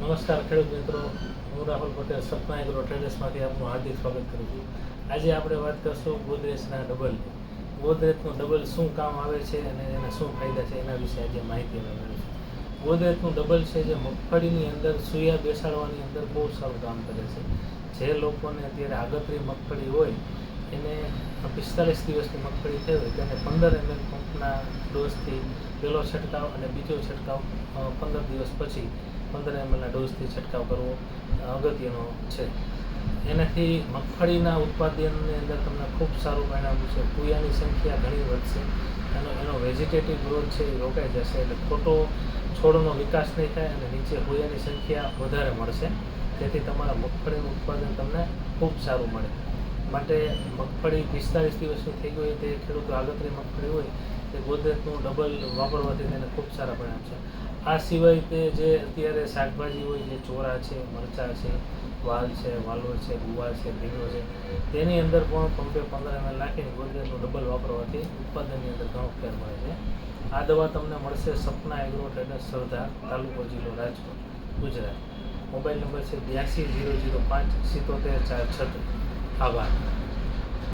નમસ્કાર ખેડૂત મિત્રો, હું રાહુલ પટેલ સપના એગ્રો ટ્રેડર્સમાંથી આપનું હાર્દિક સ્વાગત કરું છું. આજે આપણે વાત કરશું ગોદરેજના ડબલ. ગોદરેજનું ડબલ શું કામ આવે છે અને એના શું ફાયદા છે એના વિશે આજે માહિતી અમે મેળવીશું. ગોદરેજનું ડબલ છે જે મગફળીની અંદર સૂયા બેસાડવાની અંદર બહુ સારું કામ કરે છે. જે લોકોને અત્યારે આગતરી મગફળી હોય એને 45 દિવસની મગફળી થઈ હોય તેને 15 ml પંપના ડોઝથી પહેલો છંટકાવ અને બીજો છંટકાવ 15 દિવસ પછી 15 mlના ડોઝથી છંટકાવ કરવો અગત્યનો છે. એનાથી મગફળીના ઉત્પાદનની અંદર તમને ખૂબ સારું પરિણામ છે. પૂયાની સંખ્યા ઘણી વધશે, એનો વેજીટેટિવ ગ્રોથ છે એ રોકાઈ જશે, એટલે ખોટો છોડનો વિકાસ નહીં થાય અને નીચે પૂયાની સંખ્યા વધારે મળશે. તેથી તમારા મગફળીનું ઉત્પાદન તમને ખૂબ સારું મળે. માટે મગફળી 45 દિવસની થઈ ગઈ હોય તે ખેડૂતો આગતરી મગફળી હોય તે ગોદરેજનું ડબલ વાપરવાથી તેને ખૂબ સારા પરિણામ છે. આ સિવાય તે જે અત્યારે શાકભાજી હોય, જે ચોરા છે, મરચાં છે, વાલ છે, વાલોર છે, ગુવાર છે, ભીંડો છે, તેની અંદર પણ પંપે 15 ml નાખીને ગોદરેજનું ડબલ વાપરવાથી ઉત્પાદનની અંદર ઘણો ફેર મળે છે. આ દવા તમને મળશે સપના એગ્રો ટ્રેડર્સ, સરદાર, તાલુકો જિલ્લો રાજકોટ, ગુજરાત. મોબાઈલ નંબર છે 82 005 77 436. આભાર.